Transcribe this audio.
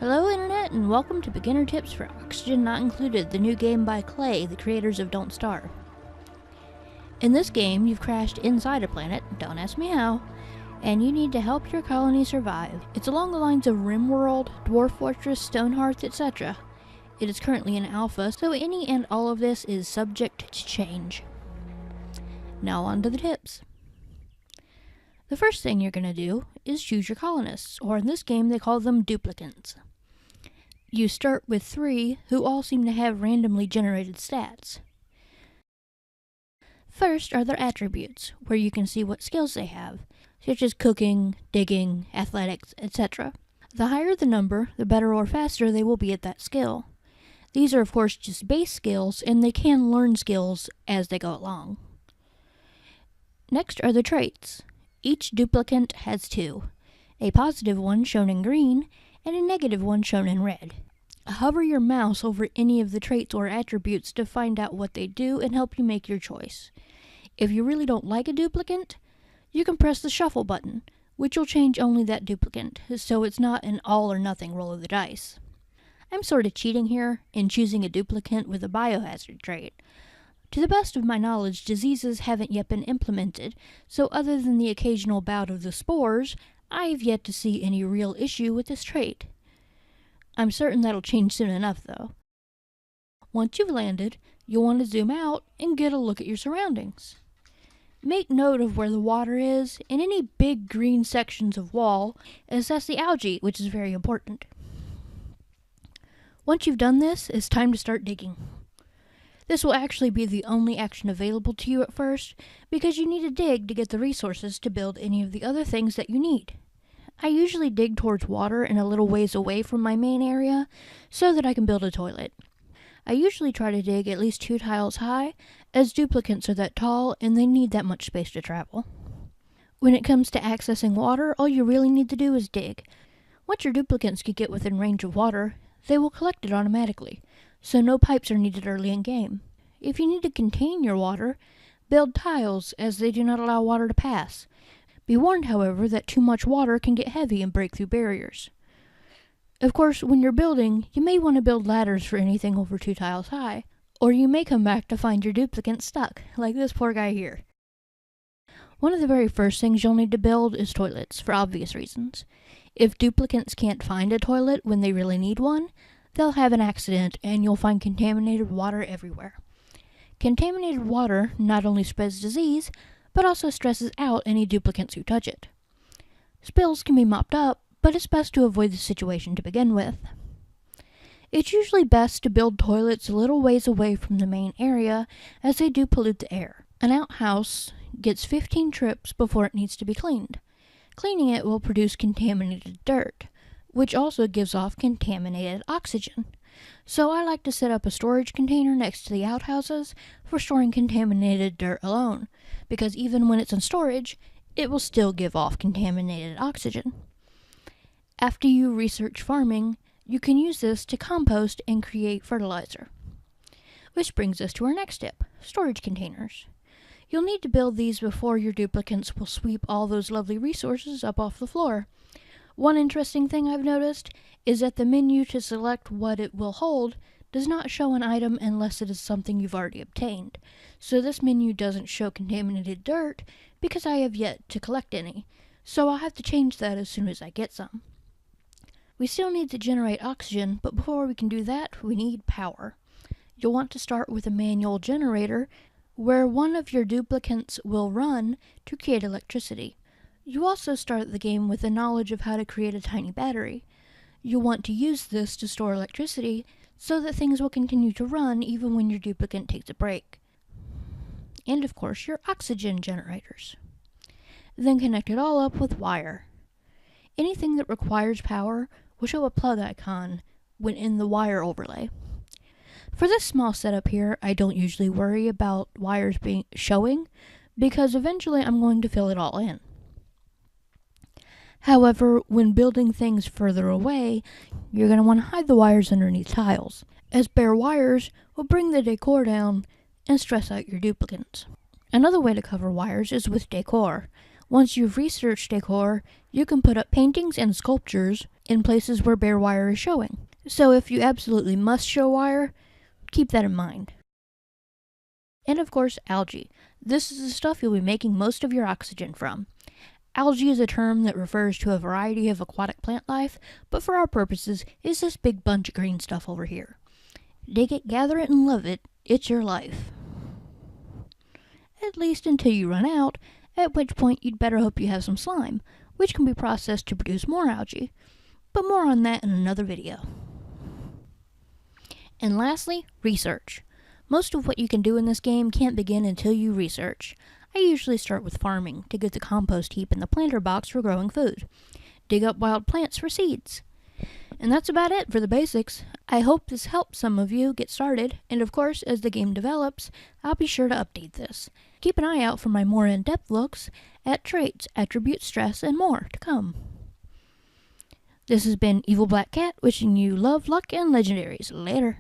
Hello Internet, and welcome to Beginner Tips for Oxygen Not Included, the new game by Klei, the creators of Don't Starve. In this game, you've crashed inside a planet, don't ask me how, and you need to help your colony survive. It's along the lines of RimWorld, Dwarf Fortress, Stonehearth, etc. It is currently in alpha, so any and all of this is subject to change. Now on to the tips. The first thing you're going to do is choose your colonists, or in this game they call them duplicants. You start with 3 who all seem to have randomly generated stats. First are their attributes, where you can see what skills they have, such as cooking, digging, athletics, etc. The higher the number, the better or faster they will be at that skill. These are of course just base skills, and they can learn skills as they go along. Next are the traits. Each duplicant has 2, a positive one shown in green, and a negative one shown in red. Hover your mouse over any of the traits or attributes to find out what they do and help you make your choice. If you really don't like a duplicant, you can press the shuffle button, which will change only that duplicant, so it's not an all or nothing roll of the dice. I'm sort of cheating here in choosing a duplicant with a biohazard trait. To the best of my knowledge, diseases haven't yet been implemented, so other than the occasional bout of the spores, I've yet to see any real issue with this trait. I'm certain that'll change soon enough, though. Once you've landed, you'll want to zoom out and get a look at your surroundings. Make note of where the water is and any big green sections of wall, as that's the algae, which is very important. Once you've done this, it's time to start digging. This will actually be the only action available to you at first, because you need to dig to get the resources to build any of the other things that you need. I usually dig towards water and a little ways away from my main area, so that I can build a toilet. I usually try to dig at least 2 tiles high, as duplicants are that tall and they need that much space to travel. When it comes to accessing water, all you really need to do is dig. Once your duplicants can get within range of water, they will collect it automatically, so no pipes are needed early in game. If you need to contain your water, build tiles, as they do not allow water to pass. Be warned, however, that too much water can get heavy and break through barriers. Of course, when you're building, you may want to build ladders for anything over 2 tiles high, or you may come back to find your duplicant stuck, like this poor guy here. One of the very first things you'll need to build is toilets, for obvious reasons. If duplicants can't find a toilet when they really need one, they'll have an accident and you'll find contaminated water everywhere. Contaminated water not only spreads disease, but also stresses out any duplicants who touch it. Spills can be mopped up, but it's best to avoid the situation to begin with. It's usually best to build toilets a little ways away from the main area, as they do pollute the air. An outhouse gets 15 trips before it needs to be cleaned. Cleaning it will produce contaminated dirt, which also gives off contaminated oxygen. So I like to set up a storage container next to the outhouses for storing contaminated dirt alone, because even when it's in storage, it will still give off contaminated oxygen. After you research farming, you can use this to compost and create fertilizer. Which brings us to our next tip, storage containers. You'll need to build these before your duplicants will sweep all those lovely resources up off the floor. One interesting thing I've noticed is that the menu to select what it will hold does not show an item unless it is something you've already obtained. So this menu doesn't show contaminated dirt because I have yet to collect any, so I'll have to change that as soon as I get some. We still need to generate oxygen, but before we can do that, we need power. You'll want to start with a manual generator where one of your duplicants will run to create electricity. You also start the game with the knowledge of how to create a tiny battery. You'll want to use this to store electricity so that things will continue to run even when your duplicant takes a break. And of course, your oxygen generators. Then connect it all up with wire. Anything that requires power will show a plug icon when in the wire overlay. For this small setup here, I don't usually worry about wires showing, because eventually I'm going to fill it all in. However, when building things further away, you're going to want to hide the wires underneath tiles, as bare wires will bring the decor down and stress out your duplicants. Another way to cover wires is with decor, Once you've researched decor, you can put up paintings and sculptures in places where bare wire is showing. So if you absolutely must show wire, keep that in mind. And of course, algae. This is the stuff you'll be making most of your oxygen from. Algae is a term that refers to a variety of aquatic plant life, but for our purposes, it's this big bunch of green stuff over here. Dig it, gather it, and love it. It's your life. At least until you run out, at which point you'd better hope you have some slime, which can be processed to produce more algae. But more on that in another video. And lastly, research. Most of what you can do in this game can't begin until you research. I usually start with farming to get the compost heap and the planter box for growing food. Dig up wild plants for seeds. And that's about it for the basics. I hope this helps some of you get started, and of course, as the game develops, I'll be sure to update this. Keep an eye out for my more in-depth looks at traits, attributes, stress, and more to come. This has been Evil Black Cat wishing you love, luck, and legendaries. Later.